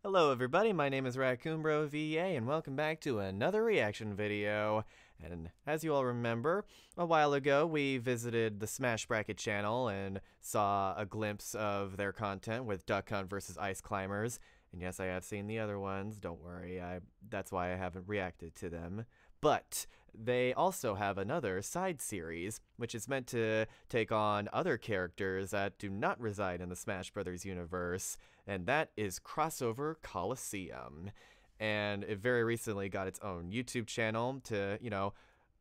Hello everybody, my name is Raccoon Bro VA and welcome back to another reaction video. And as you all remember, a while ago we visited the Smash Bracket channel and saw a glimpse of their content with Duck Hunt vs Ice Climbers. And yes, I have seen the other ones, don't worry, that's why I haven't reacted to them. But they also have another side series, which is meant to take on other characters that do not reside in the Smash Bros. Universe, and that is Crossover Coliseum. And it very recently got its own YouTube channel to,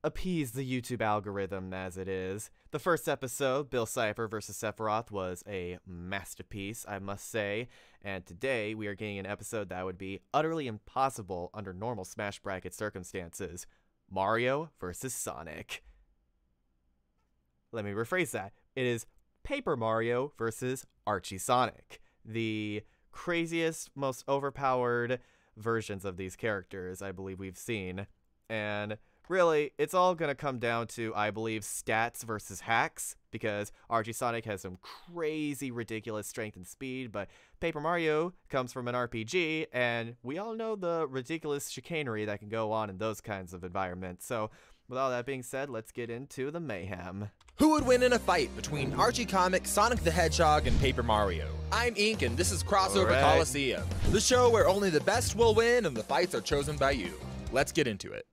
appease the YouTube algorithm as it is. The first episode, Bill Cipher vs Sephiroth, was a masterpiece, I must say, and today we are getting an episode that would be utterly impossible under normal Smash Bracket circumstances. Mario vs Sonic. Let me rephrase that. It is Paper Mario versus Archie Sonic. The craziest, most overpowered versions of these characters I believe we've seen. And really, it's all going to come down to, I believe, stats versus hacks, because Archie Sonic has some crazy, ridiculous strength and speed, but Paper Mario comes from an RPG, and we all know the ridiculous chicanery that can go on in those kinds of environments. So, with all that being said, let's get into the mayhem. Who would win in a fight between Archie Comics, Sonic the Hedgehog, and Paper Mario? I'm Ink, and this is Crossover Coliseum, the show where only the best will win and the fights are chosen by you. Let's get into it.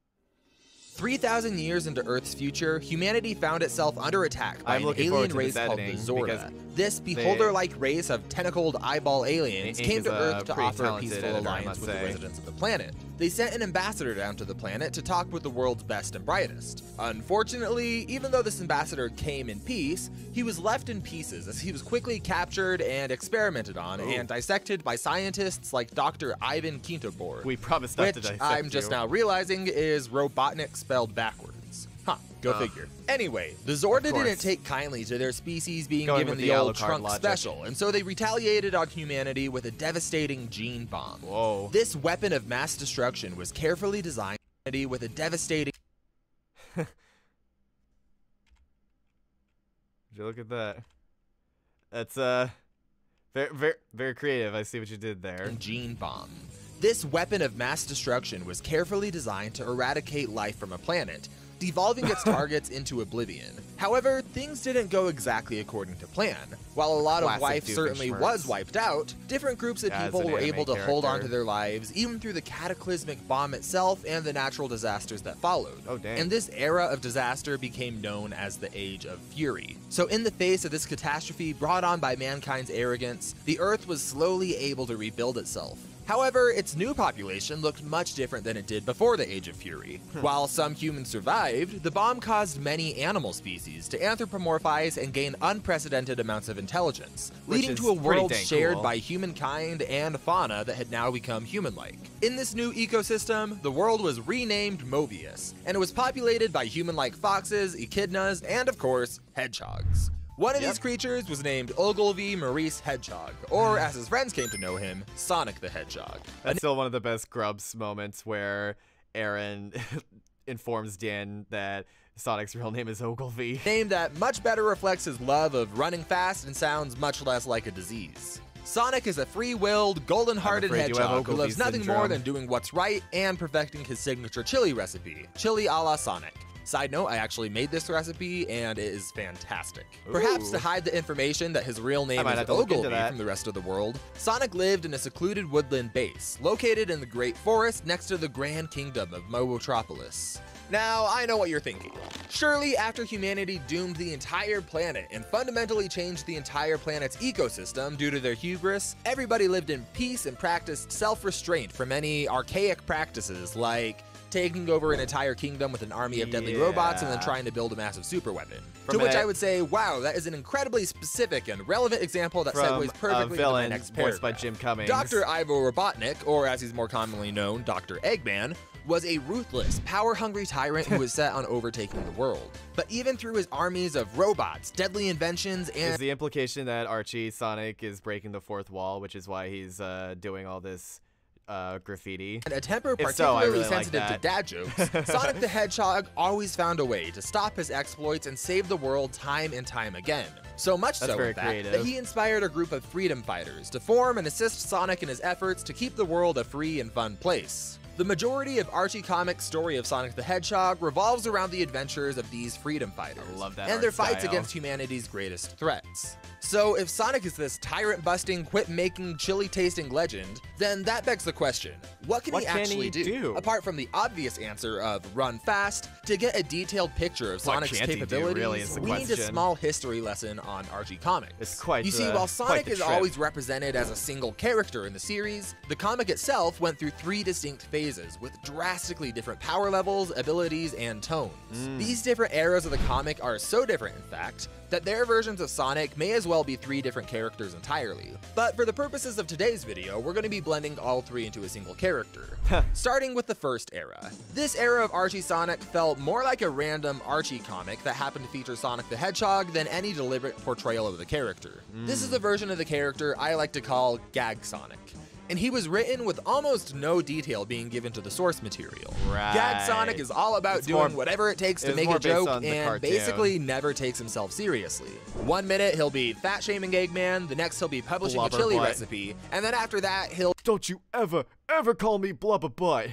3,000 years into Earth's future, humanity found itself under attack by an alien race called the Zorda. This beholder-like race of tentacled eyeball aliens came to Earth to offer a peaceful alliance with the residents of the planet. They sent an ambassador down to the planet to talk with the world's best and brightest. Unfortunately, even though this ambassador came in peace, he was left in pieces as he was quickly captured and experimented on and dissected by scientists like Dr. Ivan Kintobor. We promised not to dissect which I'm just now realizing is Robotnik spelled backwards. Huh, go figure. Anyway, the Zorda didn't take kindly to their species being given the old Trunk special, and so they retaliated on humanity with a devastating gene bomb. Whoa. This weapon of mass destruction was carefully designed with a devastating... Would you look at that? That's, very creative. I see what you did there. Gene bomb. This weapon of mass destruction was carefully designed to eradicate life from a planet, devolving its targets into oblivion. However, things didn't go exactly according to plan. While a lot of life certainly was wiped out, different groups of people were able to hold on to their lives even through the cataclysmic bomb itself and the natural disasters that followed. Oh, dang. And this era of disaster became known as the Age of Fury. So in the face of this catastrophe brought on by mankind's arrogance, the Earth was slowly able to rebuild itself. However, its new population looked much different than it did before the Age of Fury. While some humans survived, the bomb caused many animal species to anthropomorphize and gain unprecedented amounts of intelligence, leading to a world shared by humankind and fauna that had now become human-like. In this new ecosystem, the world was renamed Mobius, and it was populated by human-like foxes, echidnas, and of course, hedgehogs. One of these creatures was named Ogilvy Maurice Hedgehog, or as his friends came to know him, Sonic the Hedgehog. That's still one of the best Grubs moments where Aaron informs Dan that Sonic's real name is Ogilvy. Name that much better reflects his love of running fast and sounds much less like a disease. Sonic is a free-willed, golden-hearted hedgehog who loves nothing more than doing what's right and perfecting his signature chili recipe, chili a la Sonic. Side note, I actually made this recipe, and it is fantastic. Ooh. Perhaps to hide the information that his real name is Ogilvy from the rest of the world, Sonic lived in a secluded woodland base, located in the Great Forest next to the Grand Kingdom of Mobotropolis. Now, I know what you're thinking. Surely, after humanity doomed the entire planet and fundamentally changed the entire planet's ecosystem due to their hubris, everybody lived in peace and practiced self-restraint from any archaic practices like taking over an entire kingdom with an army of deadly robots and then trying to build a massive superweapon. To which I would say, wow, that is an incredibly specific and relevant example that segues perfectly into my next paragraph. Voiced by Jim Cummings. Dr. Ivo Robotnik, or as he's more commonly known, Dr. Eggman, was a ruthless, power-hungry tyrant who was set on overtaking the world. But even through his armies of robots, deadly inventions, and... Is the implication that Archie Sonic is breaking the fourth wall, which is why he's doing all this graffiti. And a temper If so, I particularly really like sensitive to that. dad jokes, Sonic the Hedgehog always found a way to stop his exploits and save the world time and time again. So much That's so, very in fact, that creative. he inspired a group of freedom fighters to form and assist Sonic in his efforts to keep the world a free and fun place. The majority of Archie Comics' story of Sonic the Hedgehog revolves around the adventures of these freedom fighters I love that and their art fights style. against humanity's greatest threats. So if Sonic is this tyrant-busting, quip-making, chili-tasting legend, then that begs the question, what can What he can actually he do? do? Apart from the obvious answer of run fast, to get a detailed picture of What Sonic's can't he do, capabilities, really, is the we need a question. small history lesson on Archie Comics. It's quite You see, the- while quite Sonic the is trip. always represented as a single character in the series, the comic itself went through 3 distinct phases with drastically different power levels, abilities, and tones. These different eras of the comic are so different, in fact, that their versions of Sonic may as well be 3 different characters entirely. But for the purposes of today's video, we're going to be blending all 3 into a single character. Starting with the first era. This era of Archie Sonic felt more like a random Archie comic that happened to feature Sonic the Hedgehog than any deliberate portrayal of the character. This is the version of the character I like to call Gag Sonic. And he was written with almost no detail being given to the source material. Right. Gag Sonic is all about It's doing more- whatever it takes to it's make more a based joke on the and cartoon. basically never takes himself seriously. One minute he'll be fat shaming Eggman, the next he'll be publishing Blubber a chili butt. recipe, and then after that he'll Don't you ever call me Blubber Butt.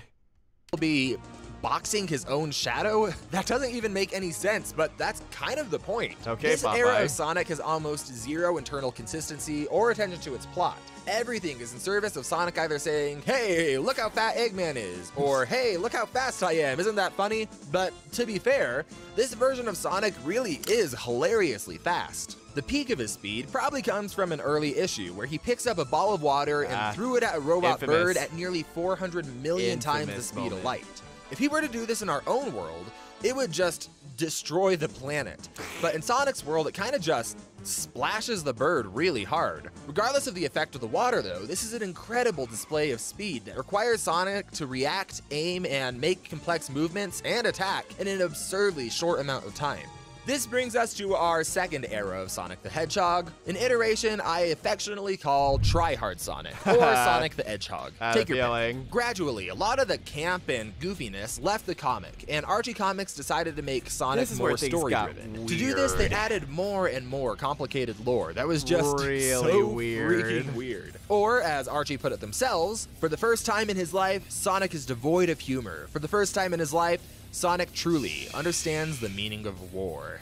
be boxing his own shadow? That doesn't even make any sense, but that's kind of the point. Okay, This Popeye. era of Sonic has almost zero internal consistency or attention to its plot. Everything is in service of Sonic either saying, "Hey, look how fat Eggman is," or "Hey, look how fast I am, isn't that funny?" But to be fair, this version of Sonic really is hilariously fast. The peak of his speed probably comes from an early issue where he picks up a ball of water and threw it at a robot infamous. bird at nearly 400 million times the Infamous speed of moment. light. If he were to do this in our own world, it would just destroy the planet. But in Sonic's world, it kind of just splashes the bird really hard. Regardless of the effect of the water though, this is an incredible display of speed that requires Sonic to react, aim, and make complex movements and attack in an absurdly short amount of time. This brings us to our second era of Sonic the Hedgehog, an iteration I affectionately call Try-Hard Sonic, or Sonic the Hedgehog. I had Take a your feeling. pick. Gradually, a lot of the camp and goofiness left the comic, and Archie Comics decided to make Sonic This is where more things got story-driven. To do this, they weird. added more and more complicated lore that was just Really so weird. freaking weird. Or, as Archie put it themselves, for the first time in his life, Sonic is devoid of humor. For the first time in his life, Sonic truly understands the meaning of war.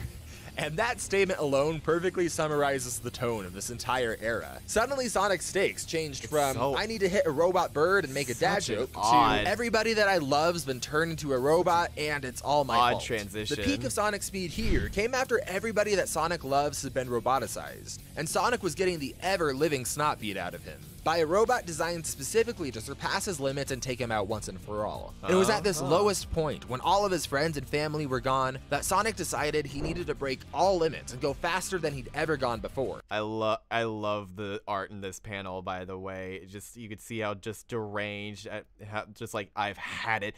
And that statement alone perfectly summarizes the tone of this entire era. Suddenly, Sonic's stakes changed from, so- I need to hit a robot bird and make a dad Such an joke, odd- to everybody that I love's been turned into a robot and it's all my Odd fault. transition. The peak of Sonic's speed here came after everybody that Sonic loves has been roboticized, and Sonic was getting the ever-living snot beat out of him by a robot designed specifically to surpass his limits and take him out once and for all. And it was at this lowest point, when all of his friends and family were gone, that Sonic decided he needed to break all limits and go faster than he'd ever gone before. I love the art in this panel, by the way. You could see how just deranged, how just like, I've had it.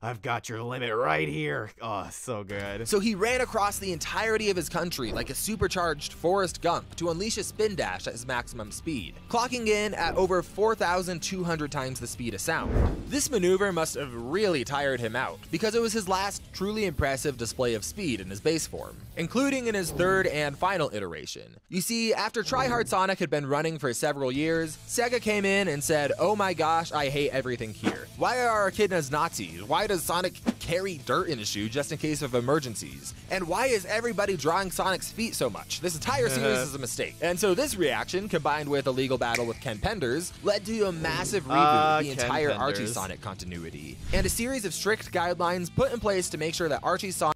I've got your limit right here. Oh, so good. So he ran across the entirety of his country like a supercharged Forrest Gump to unleash a spin dash at his maximum speed, clocking in at over 4,200 times the speed of sound. This maneuver must have really tired him out, because it was his last truly impressive display of speed in his base form, including in his third and final iteration. You see, after Try-Hard Sonic had been running for several years, Sega came in and said, "Oh my gosh, I hate everything here. Why are our echidnas Nazis? Why does Sonic carry dirt in his shoe just in case of emergencies? And why is everybody drawing Sonic's feet so much? This entire series is a mistake." And so this reaction, combined with a legal battle with Ken Penders, led to a massive reboot of the Ken entire Archie Penders. Sonic continuity, and a series of strict guidelines put in place to make sure that Archie Sonic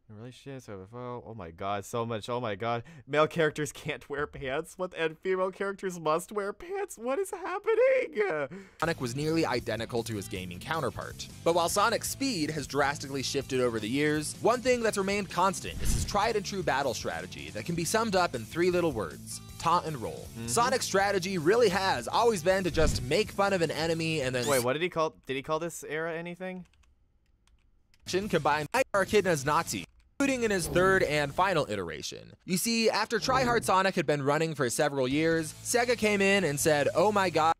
Relationships, oh my god, so much, oh my god. Male characters can't wear pants, and female characters must wear pants. What is happening? was nearly identical to his gaming counterpart. But while Sonic's speed has drastically shifted over the years, one thing that's remained constant is his tried and true battle strategy that can be summed up in 3 little words: taunt and roll. Sonic's strategy really has always been to just make fun of an enemy and then Wait, what did he call this era anything? combined our echidnas Nazi, including in his third and final iteration. You see, after Try-Hard Sonic had been running for several years, Sega came in and said, "Oh my god,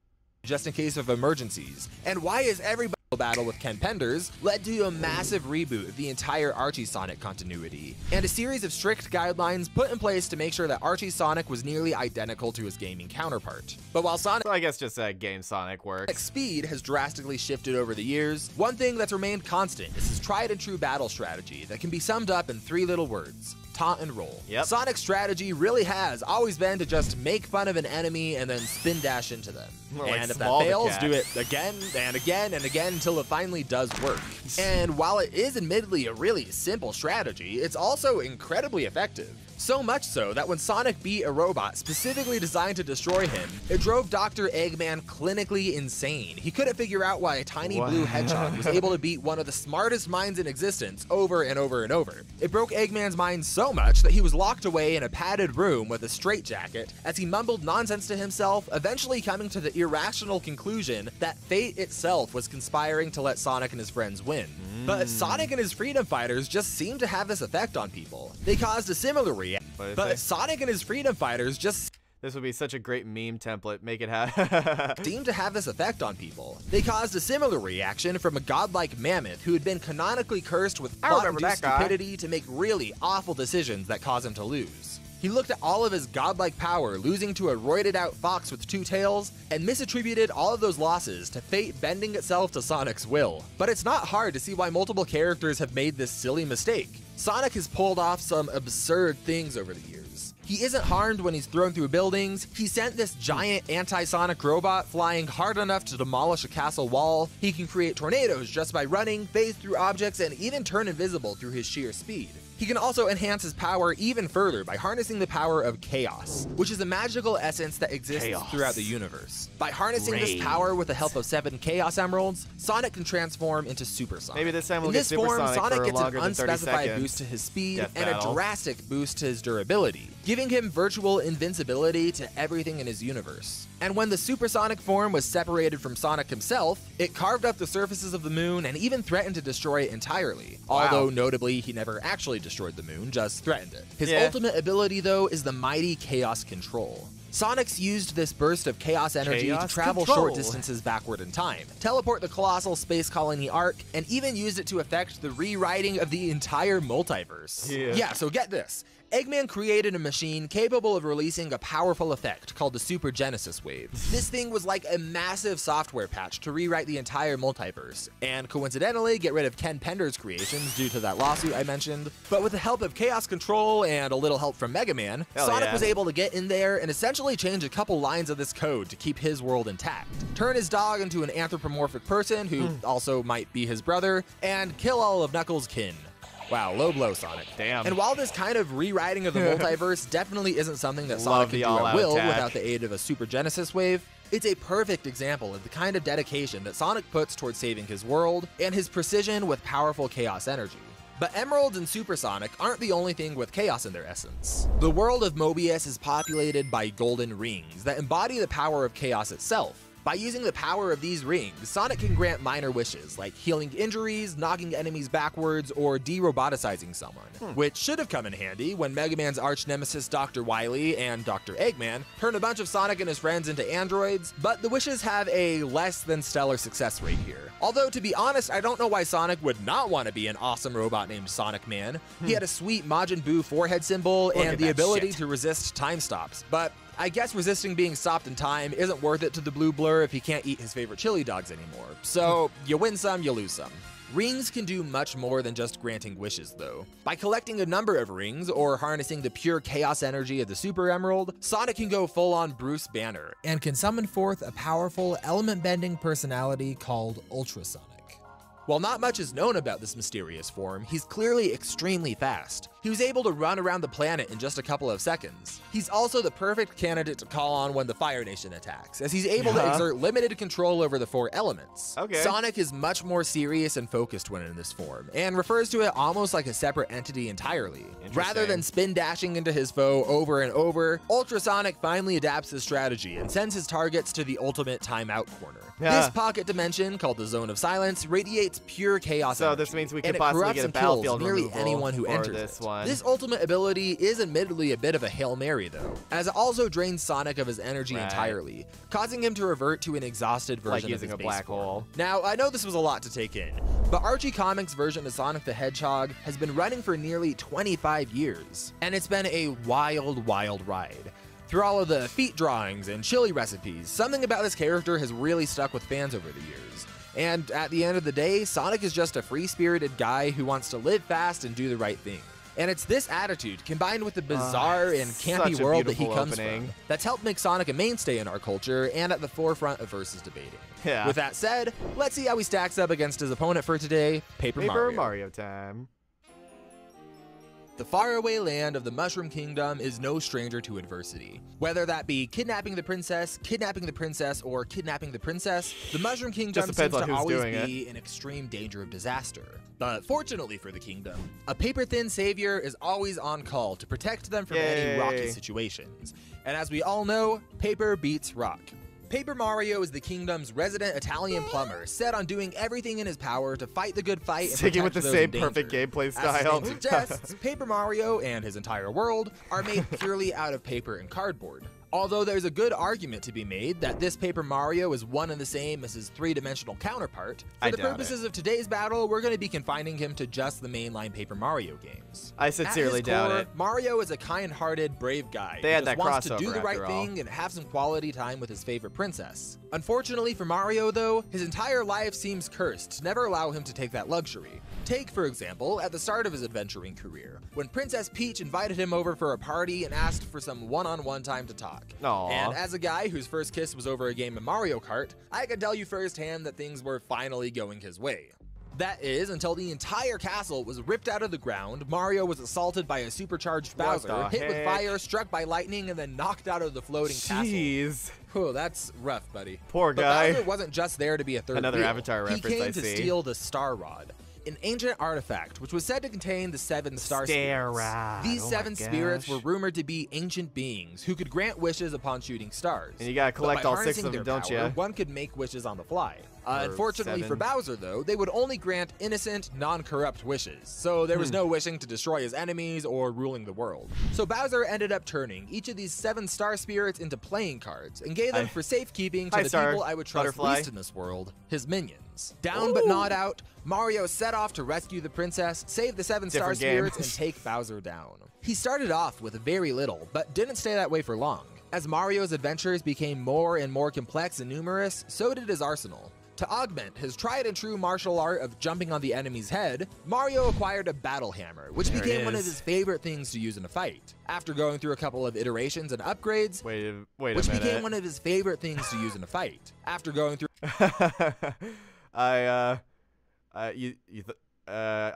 just in case of emergencies? And why is every battle with Ken Penders led to a massive reboot of the entire Archie Sonic continuity, and a series of strict guidelines put in place to make sure that Archie Sonic was nearly identical to his gaming counterpart. But while Sonic So I guess just game Sonic works. speed has drastically shifted over the years, one thing that's remained constant is his tried and true battle strategy that can be summed up in 3 little words: taunt and roll. Yep. Sonic's strategy really has always been to just make fun of an enemy and then spin dash into them. More like And if that Small the fails, Cat. do it again and again and again until it finally does work. And while it is admittedly a really simple strategy, it's also incredibly effective. So much so that when Sonic beat a robot specifically designed to destroy him, it drove Dr. Eggman clinically insane. He couldn't figure out why a tiny blue hedgehog was able to beat one of the smartest minds in existence over and over and over. It broke Eggman's mind so much that he was locked away in a padded room with a straitjacket as he mumbled nonsense to himself, eventually coming to the irrational conclusion that fate itself was conspiring to let Sonic and his friends win. But Sonic and his Freedom Fighters just seem to have this effect on people. They caused a similar reaction. But Sonic and his Freedom Fighters just This would be such a great meme template. Make it happen. seem to have this effect on people. They caused a similar reaction from a godlike mammoth who had been canonically cursed with plot-induced stupidity to make really awful decisions that cause him to lose. He looked at all of his godlike power losing to a roided-out fox with 2 tails, and misattributed all of those losses to fate bending itself to Sonic's will. But it's not hard to see why multiple characters have made this silly mistake. Sonic has pulled off some absurd things over the years. He isn't harmed when he's thrown through buildings. He sent this giant anti-Sonic robot flying hard enough to demolish a castle wall. He can create tornadoes just by running, phase through objects, and even turn invisible through his sheer speed. He can also enhance his power even further by harnessing the power of chaos, which is a magical essence that exists throughout the universe. By harnessing this power with the help of 7 Chaos Emeralds, Sonic can transform into Super Sonic. Maybe this time we'll In get this Super form, Sonic Sonic for gets an longer than 30 unspecified seconds. boost to his speed Death and a battle. drastic boost to his durability, giving him virtual invincibility to everything in his universe. And when the supersonic form was separated from Sonic himself, it carved up the surfaces of the moon and even threatened to destroy it entirely. Although, notably, he never actually destroyed the moon, just threatened it. His ultimate ability, though, is the mighty Chaos Control. Sonic's used this burst of chaos energy to travel short distances backward in time, teleport the colossal space colony Ark, and even used it to affect the rewriting of the entire multiverse. Yeah, so get this. Eggman created a machine capable of releasing a powerful effect called the Super Genesis Wave. This thing was like a massive software patch to rewrite the entire multiverse, and coincidentally get rid of Ken Penders' creations due to that lawsuit I mentioned. But with the help of Chaos Control and a little help from Mega Man, Sonic was able to get in there and essentially change a couple lines of this code to keep his world intact. Turn his dog into an anthropomorphic person who also might be his brother, and kill all of Knuckles' kin. Wow, low blow, Sonic. Damn. And while this kind of rewriting of the multiverse definitely isn't something that Sonic can do at will without the aid of a Super Genesis Wave, it's a perfect example of the kind of dedication that Sonic puts towards saving his world and his precision with powerful chaos energy. But Emeralds and Supersonic aren't the only thing with chaos in their essence. The world of Mobius is populated by golden rings that embody the power of chaos itself. By using the power of these rings, Sonic can grant minor wishes, like healing injuries, knocking enemies backwards, or de-roboticizing someone. Which should have come in handy when Mega Man's arch-nemesis Dr. Wily and Dr. Eggman turned a bunch of Sonic and his friends into androids, but the wishes have a less than stellar success rate here. Although, to be honest, I don't know why Sonic would not want to be an awesome robot named Sonic Man. He had a sweet Majin Buu forehead symbol and the ability to resist time stops, but I guess resisting being stopped in time isn't worth it to the Blue Blur if he can't eat his favorite chili dogs anymore. So, you win some, you lose some. Rings can do much more than just granting wishes, though. By collecting a number of rings, or harnessing the pure chaos energy of the Super Emerald, Sonic can go full-on Bruce Banner, and can summon forth a powerful, element-bending personality called Ultrasonic. While not much is known about this mysterious form, he's clearly extremely fast. He was able to run around the planet in just a couple of seconds. He's also the perfect candidate to call on when the Fire Nation attacks, as he's able to exert limited control over the 4 elements. Sonic is much more serious and focused when in this form, and refers to it almost like a separate entity entirely. Rather than spin dashing into his foe over and over, Ultrasonic finally adapts his strategy and sends his targets to the ultimate timeout corner. This pocket dimension, called the Zone of Silence, radiates pure chaos So energy, this means we and could it possibly corrupts get a and kills battlefield nearly removal anyone who for enters this it. one. This ultimate ability is admittedly a bit of a Hail Mary, though, as it also drains Sonic of his energy entirely, causing him to revert to an exhausted version Like of using his a base black form. hole. Now, I know this was a lot to take in, but Archie Comics' version of Sonic the Hedgehog has been running for nearly 25 years, and it's been a wild, wild ride. Through all of the feat drawings and chili recipes, something about this character has really stuck with fans over the years. And at the end of the day, Sonic is just a free-spirited guy who wants to live fast and do the right thing. And it's this attitude, combined with the bizarre and campy such a world that he beautiful comes opening. from, that's helped make Sonic a mainstay in our culture and at the forefront of versus debating. Yeah. With that said, let's see how he stacks up against his opponent for today, Paper Mario time. The faraway land of the Mushroom Kingdom is no stranger to adversity. Whether that be kidnapping the princess, or kidnapping the princess, the Mushroom Kingdom Just seems depends on to who's always doing be in extreme danger of disaster. But fortunately for the kingdom, a paper-thin savior is always on call to protect them from any rocky Yay. situations. And as we all know, paper beats rock. Paper Mario is the kingdom's resident Italian plumber, set on doing everything in his power to fight the good fight and Sticking with protect the those same in danger. perfect gameplay As his style. name suggests, Paper Mario and his entire world are made purely out of paper and cardboard. Although there's a good argument to be made that this Paper Mario is one and the same as his three-dimensional counterpart, for I the doubt purposes of today's battle, we're going to be confining him to just the mainline Paper Mario games. I sincerely At his doubt core, it. Mario is a kind-hearted, brave guy They who had just that wants to crossover do the right after all. thing and have some quality time with his favorite princess. Unfortunately for Mario, though, his entire life seems cursed to never allow him to take that luxury. Take, for example, at the start of his adventuring career, when Princess Peach invited him over for a party and asked for some one-on-one time to talk. Aw. And as a guy whose first kiss was over a game of Mario Kart, I can tell you firsthand that things were finally going his way. That is, until the entire castle was ripped out of the ground, Mario was assaulted by a supercharged What Bowser, the hit with heck? fire, struck by lightning, and then knocked out of the floating castle. Jeez. Oh, that's rough, buddy. Poor But guy. Bowser wasn't just there to be a third Another wheel. Avatar He reference, came I to see. steal the Star Rod, an ancient artifact which was said to contain the 7 star spirits. Rod. These Oh my 7 spirits were gosh. rumored to be ancient beings who could grant wishes upon shooting stars. And you gotta But collect by all 6 harnessing of them, their don't power, you? One could make wishes on the fly. Or Unfortunately for 7. Bowser, though, they would only grant innocent, non-corrupt wishes, so there was no wishing to destroy his enemies or ruling the world. So Bowser ended up turning each of these 7 star spirits into playing cards and gave them Hi. for safekeeping to Hi, the Star people I would trust Butterfly. least in this world, his minions. Down but not out, Mario set off to rescue the princess, save the 7 star Different game. spirits, and take Bowser down. He started off with very little, but didn't stay that way for long. As Mario's adventures became more and more complex and numerous, so did his arsenal. To augment his tried and true martial art of jumping on the enemy's head, Mario acquired a battle hammer, which There it became one of is. his favorite things to use in a fight. After going through a couple of iterations and upgrades, Wait a which became minute. one of his favorite things to use in a fight. After going through I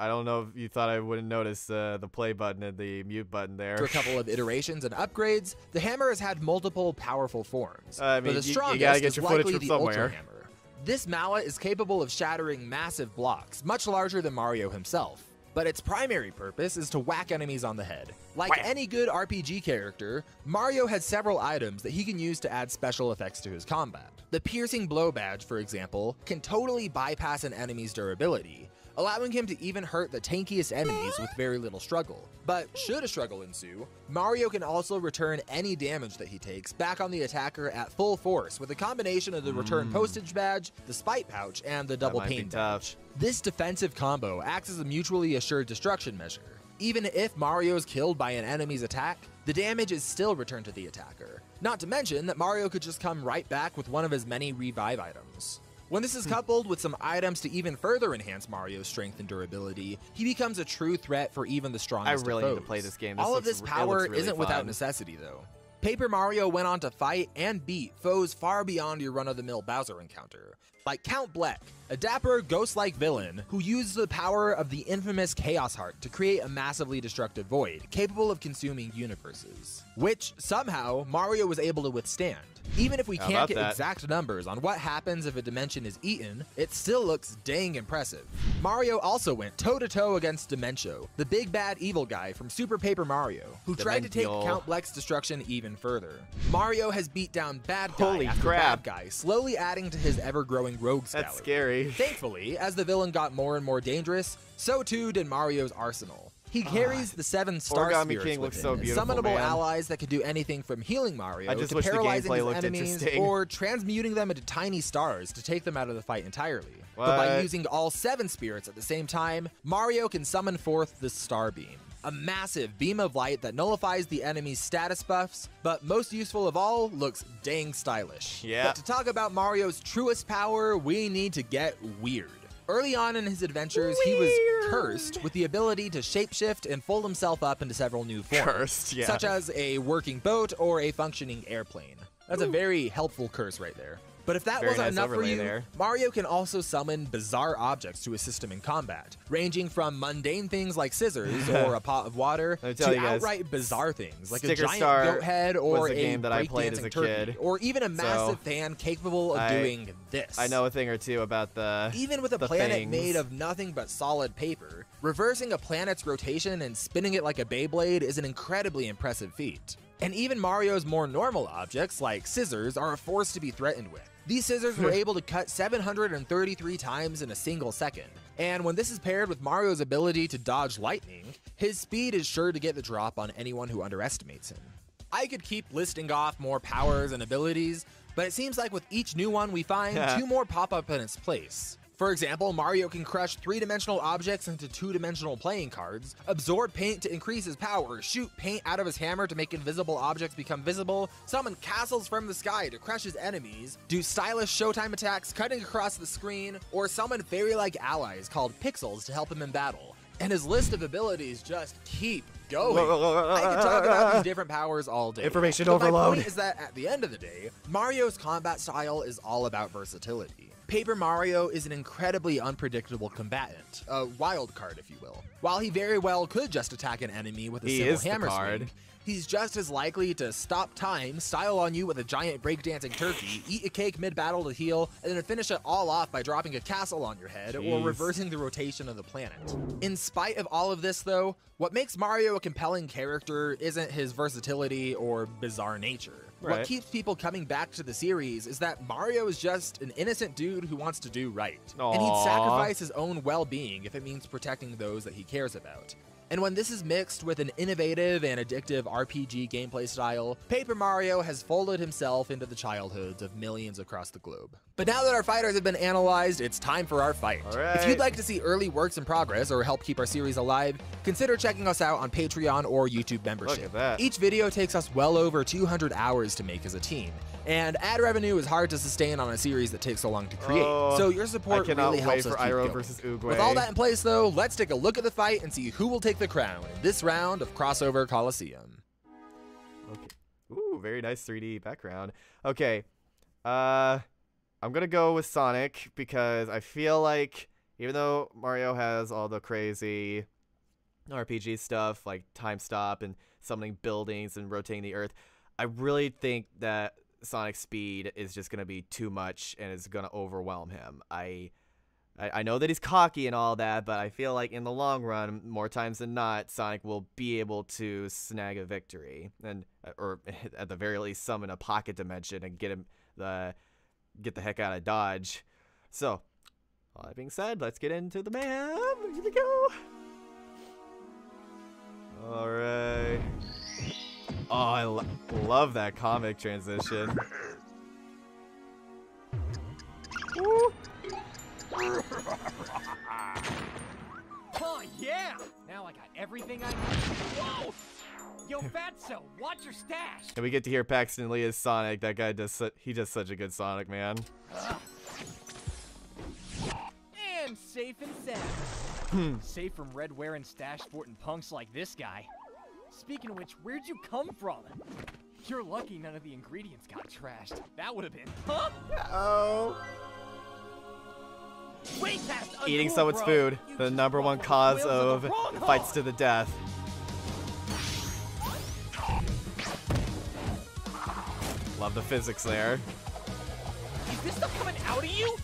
don't know if you thought I wouldn't notice the play button and the mute button there. a couple of iterations and upgrades, the hammer has had multiple powerful forms. I but mean, the you strongest gotta get is your footage likely from the Ultra somewhere. Hammer. This mallet is capable of shattering massive blocks, much larger than Mario himself. But its primary purpose is to whack enemies on the head. Like Wham. any good RPG character, Mario has several items that he can use to add special effects to his combat. The Piercing Blow badge, for example, can totally bypass an enemy's durability, allowing him to even hurt the tankiest enemies with very little struggle. But should a struggle ensue, Mario can also return any damage that he takes back on the attacker at full force with a combination of the Return Postage badge, the Spite Pouch, and the Double might be Pain tough. badge. This defensive combo acts as a mutually assured destruction measure. Even if Mario is killed by an enemy's attack, the damage is still returned to the attacker. Not to mention that Mario could just come right back with one of his many revive items. When this is coupled with some items to even further enhance Mario's strength and durability, he becomes a true threat for even the strongest I really of need to foes. play this game. All of This this looks- it power looks really isn't without fun. necessity, though. Paper Mario went on to fight and beat foes far beyond your run-of-the-mill Bowser encounter, like Count Bleck, a dapper, ghost-like villain who used the power of the infamous Chaos Heart to create a massively destructive void, capable of consuming universes, which, somehow, Mario was able to withstand. Even if we How can't about get that? exact numbers on what happens if a dimension is eaten, it still looks dang impressive. Mario also went toe-to-toe against Dimencio, the big bad evil guy from Super Paper Mario, who tried to take Dimencio. Count Bleck's destruction even further. Mario has beat down bad guy Holy after crap. bad guy, slowly adding to his ever-growing rogues That's gallery. scary. Thankfully, as the villain got more and more dangerous, so too did Mario's arsenal. He carries the 7 star Origami spirits King with looks him, so and beautiful, summonable man. allies that could do anything from healing Mario I just to wish the paralyzing gameplay his looked enemies interesting. or transmuting them into tiny stars to take them out of the fight entirely. But by What? using all 7 spirits at the same time, Mario can summon forth the Star Beam. A massive beam of light that nullifies the enemy's status buffs, but most useful of all, looks dang stylish. Yeah. But to talk about Mario's truest power, we need to get weird. Early on in his adventures, he was cursed with the ability to shapeshift and fold himself up into several new forms, Cursed, yeah. such as a working boat or a functioning airplane. That's a very helpful curse right there. But if that Very wasn't nice enough for overlay you, there. Mario can also summon bizarre objects to assist him in combat, ranging from mundane things like scissors or a pot of water Let me tell to you guys, outright bizarre things like a Sticker giant Star goat head or was a game that I played as breakdancing a turkey, kid. or even a massive So, fan capable of doing this. I know a thing or two about the Even with a the planet things. made of nothing but solid paper, reversing a planet's rotation and spinning it like a Beyblade is an incredibly impressive feat. And even Mario's more normal objects, like scissors, are a force to be threatened with. These scissors were able to cut 733 times in a single second. And when this is paired with Mario's ability to dodge lightning, his speed is sure to get the drop on anyone who underestimates him. I could keep listing off more powers and abilities, but it seems like with each new one we find, 2 more pop up in its place. For example, Mario can crush 3-dimensional objects into 2-dimensional playing cards, absorb paint to increase his power, shoot paint out of his hammer to make invisible objects become visible, summon castles from the sky to crush his enemies, do stylish Showtime attacks cutting across the screen, or summon fairy-like allies called pixels to help him in battle. And his list of abilities just keep going. I could talk about these different powers all day. Information but overload. My point is that at the end of the day, Mario's combat style is all about versatility. Paper Mario is an incredibly unpredictable combatant, a wild card if you will. While he very well could just attack an enemy with a He simple is the hammer card. swing, he's just as likely to stop time, style on you with a giant breakdancing turkey, eat a cake mid-battle to heal, and then finish it all off by dropping a castle on your head or Jeez. reversing the rotation of the planet. In spite of all of this though, what makes Mario a compelling character isn't his versatility or bizarre nature. What Right. keeps people coming back to the series is that Mario is just an innocent dude who wants to do right. And he'd Aw. sacrifice his own well-being if it means protecting those that he cares about. And when this is mixed with an innovative and addictive RPG gameplay style, Paper Mario has folded himself into the childhoods of millions across the globe. But now that our fighters have been analyzed, it's time for our fight. All right. If you'd like to see early works in progress or help keep our series alive, consider checking us out on Patreon or YouTube membership. Look at that. Each video takes us well over 200 hours to make as a team, and ad revenue is hard to sustain on a series that takes so long to create, Oh, so your support I cannot really helps wait us for keep Iroh going. versus Oogway. With all that in place though, let's take a look at the fight and see who will take the crown in this round of Crossover Coliseum. Okay. Ooh, very nice 3D background. Okay. I'm gonna go with Sonic because I feel like even though Mario has all the crazy RPG stuff like time stop and summoning buildings and rotating the earth, I really think that Sonic's speed is just gonna be too much and is gonna overwhelm him. I know that he's cocky and all that, but I feel like in the long run, more times than not, Sonic will be able to snag a victory, and or at the very least summon a pocket dimension and get the heck out of Dodge. So, all that being said, let's get into the map. Here we go. All right. Oh, I love that comic transition. Woo. Oh yeah! Now I got everything I need. Whoa! Yo, Fatso, watch your stash. And we get to hear Paxton Lee as Sonic. That guy does he does such a good Sonic, man. And safe and sound. Safe from red wearing stash sporting punks like this guy. Speaking of which, where'd you come from? You're lucky none of the ingredients got trashed. That would have been, huh? Oh. Way past Eating uncool, someone's bro. food, You the just number one walked cause the wheels of the wrong fights hog. to the death. Love love the physics there. Is this stuff coming out of you?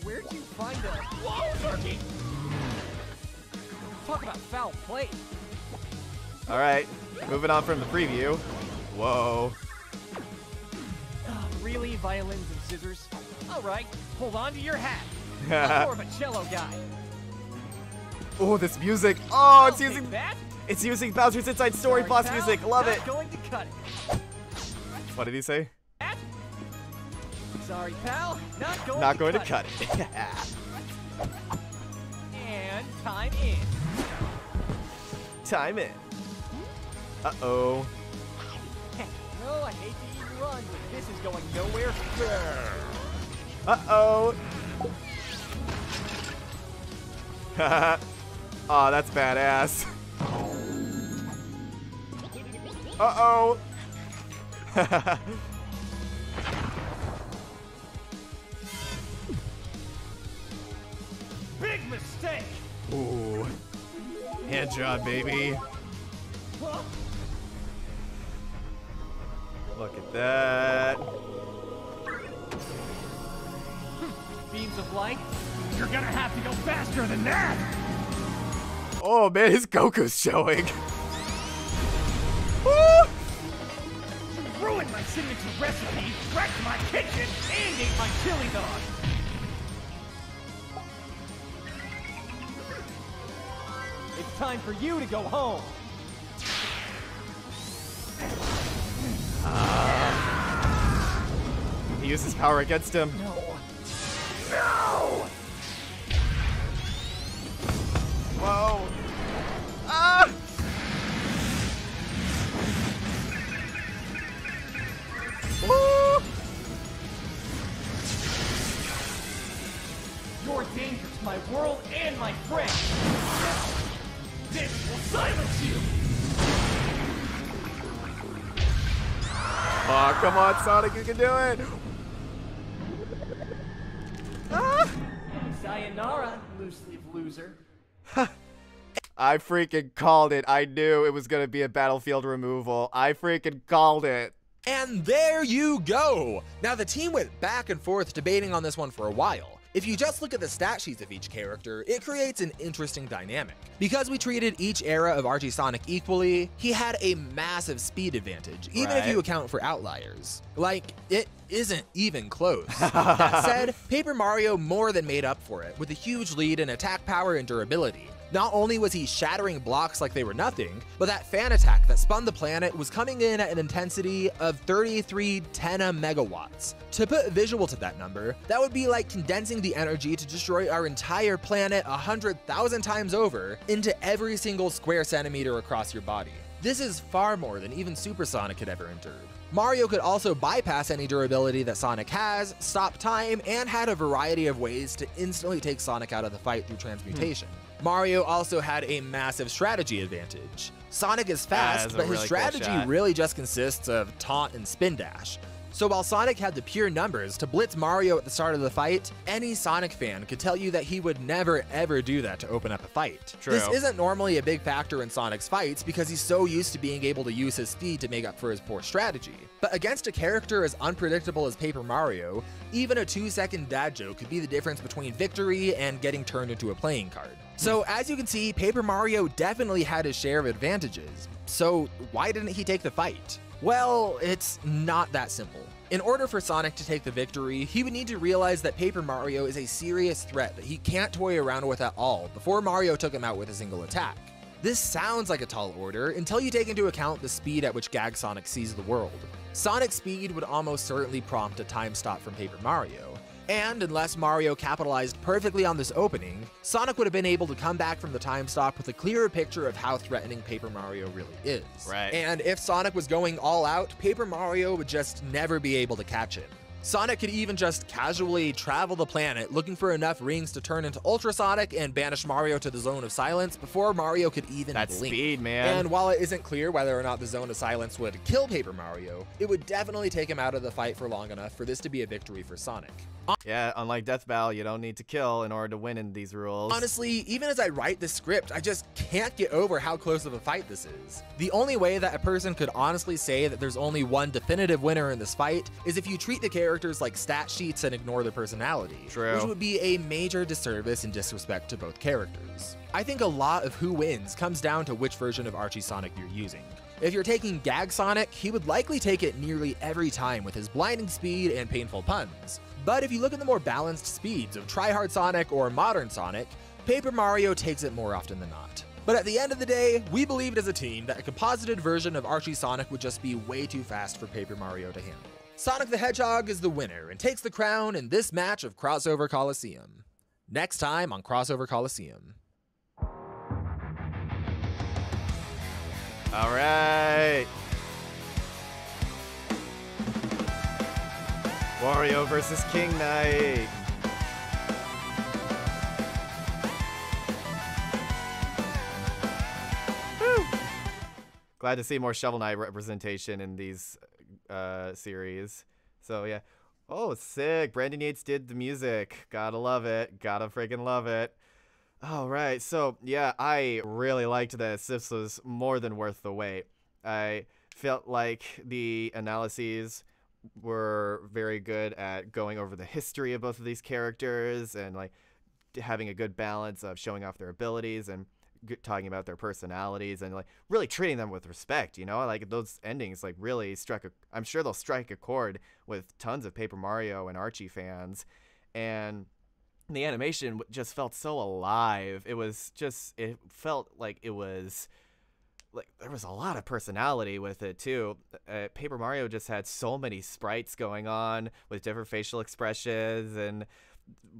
Where'd you find a... Whoa, Turkey! Talk about foul play. All right, moving on from the preview. Whoa. Really, violins and scissors? All right, hold on to your hat. I'm more of a cello guy. Oh, this music. Oh, it's I'll using take that. it's using Bowser's Inside Story Sorry, boss pal, music. Love not it. Going to cut it. What did he say? That? Sorry, pal. Not going to cut it. And time in. Time in. Uh-oh. No, I hate to even run, but this is going nowhere. Uh-oh. Oh, that's badass. Uh-oh. Big mistake. Ooh. Hand job, baby. Look at that. Beams of light. You're gonna have to go faster than that. Oh man, his Goku's showing. Woo! Ruined my signature recipe, wrecked my kitchen, and ate my chili dog. It's time for you to go home. He uses power against him. No. No! Whoa. Ah! Woo! You're a danger to my world and my friends. This will silence you. Oh, come on, Sonic, you can do it! Ah! Sayonara, loose-leaf loser. I freaking called it. I knew it was gonna be a battlefield removal. I freaking called it. And there you go! Now the team went back and forth debating on this one for a while. If you just look at the stat sheets of each character, it creates an interesting dynamic. Because we treated each era of RG Sonic equally, he had a massive speed advantage, even if you account for outliers. Like, it isn't even close. That said, Paper Mario more than made up for it, with a huge lead in attack power and durability. Not only was he shattering blocks like they were nothing, but that fan attack that spun the planet was coming in at an intensity of 33 megawatts. To put visual to that number, that would be like condensing the energy to destroy our entire planet 100,000 times over into every single square centimeter across your body. This is far more than even Super Sonic had ever endured. Mario could also bypass any durability that Sonic has, stop time, and had a variety of ways to instantly take Sonic out of the fight through transmutation. Mario also had a massive strategy advantage. Sonic is fast, but his strategy really just consists of taunt and spin dash. So while Sonic had the pure numbers to blitz Mario at the start of the fight, any Sonic fan could tell you that he would never ever do that to open up a fight. True. This isn't normally a big factor in Sonic's fights because he's so used to being able to use his speed to make up for his poor strategy. But against a character as unpredictable as Paper Mario, even a 2-second dad joke could be the difference between victory and getting turned into a playing card. So as you can see, Paper Mario definitely had his share of advantages. So why didn't he take the fight? Well, it's not that simple. In order for Sonic to take the victory, he would need to realize that Paper Mario is a serious threat that he can't toy around with at all before Mario took him out with a single attack. This sounds like a tall order until you take into account the speed at which Gag Sonic sees the world. Sonic's speed would almost certainly prompt a time stop from Paper Mario, and unless Mario capitalized perfectly on this opening, Sonic would have been able to come back from the time stop with a clearer picture of how threatening Paper Mario really is. Right. And if Sonic was going all out, Paper Mario would just never be able to catch him. Sonic could even just casually travel the planet looking for enough rings to turn into Ultra Sonic and banish Mario to the Zone of Silence before Mario could even That's blink. speed, man. And while it isn't clear whether or not the Zone of Silence would kill Paper Mario, it would definitely take him out of the fight for long enough for this to be a victory for Sonic. Yeah, unlike Death Battle, you don't need to kill in order to win in these rules. Honestly, even as I write this script, I just can't get over how close of a fight this is. The only way that a person could honestly say that there's only one definitive winner in this fight is if you treat the characters like stat sheets and ignore their personality, True. which would be a major disservice and disrespect to both characters. I think a lot of who wins comes down to which version of Archie Sonic you're using. If you're taking Gag Sonic, he would likely take it nearly every time with his blinding speed and painful puns. But if you look at the more balanced speeds of Tryhard Sonic or Modern Sonic, Paper Mario takes it more often than not. But at the end of the day, we believed as a team that a composited version of Archie Sonic would just be way too fast for Paper Mario to handle. Sonic the Hedgehog is the winner and takes the crown in this match of Crossover Coliseum. Next time on Crossover Coliseum. All right. Wario versus King Knight. Woo. Glad to see more Shovel Knight representation in these series. So yeah. Oh, sick. Brandon Yates did the music. Gotta love it. Gotta freaking love it. All right. So yeah, I really liked this. This was more than worth the wait. I felt like the analyses were very good at going over the history of both of these characters and like having a good balance of showing off their abilities and talking about their personalities and like really treating them with respect, you know. Like those endings like really struck a, I'm sure they'll strike a chord with tons of Paper Mario and Archie fans. And the animation just felt so alive. It was just, it felt like it was like there was a lot of personality with it too. Paper Mario just had so many sprites going on with different facial expressions and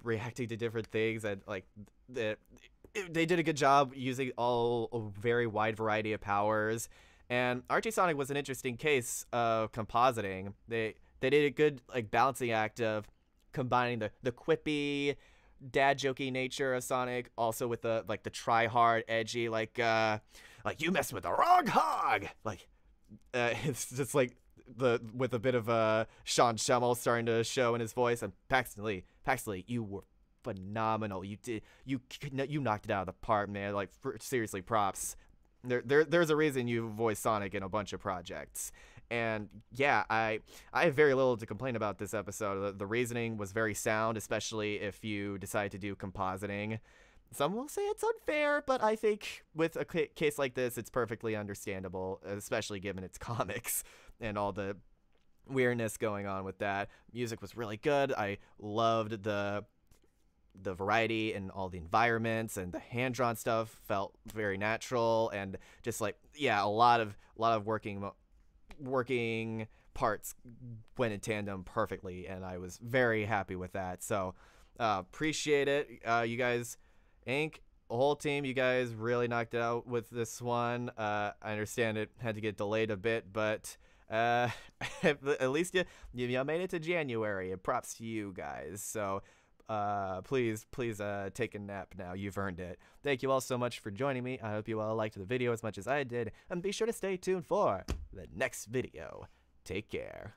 reacting to different things, and like they did a good job using a very wide variety of powers. And Archie Sonic was an interesting case of compositing. They did a good like balancing act of combining the quippy dad jokey nature of Sonic also with the like the try hard edgy like you messed with the wrong hog, like it's just like the with a bit of Sean Schemmel starting to show in his voice. And Paxton Lee, you were phenomenal. You knocked it out of the park, man. Like seriously, props. There's a reason you voiced Sonic in a bunch of projects. And yeah, I have very little to complain about this episode. The reasoning was very sound, especially if you decide to do compositing. Some will say it's unfair, but I think with a case like this, it's perfectly understandable, especially given its comics and all the weirdness going on with that. Music was really good. I loved the variety and all the environments, and the hand-drawn stuff felt very natural, and just like, yeah, a lot of working parts went in tandem perfectly, and I was very happy with that. So appreciate it. You guys, Ink, the whole team, you guys really knocked it out with this one. I understand it had to get delayed a bit, but at least you made it to January, and props to you guys. So please take a nap now. You've earned it. Thank you all so much for joining me. I hope you all liked the video as much as I did, and be sure to stay tuned for the next video. Take care.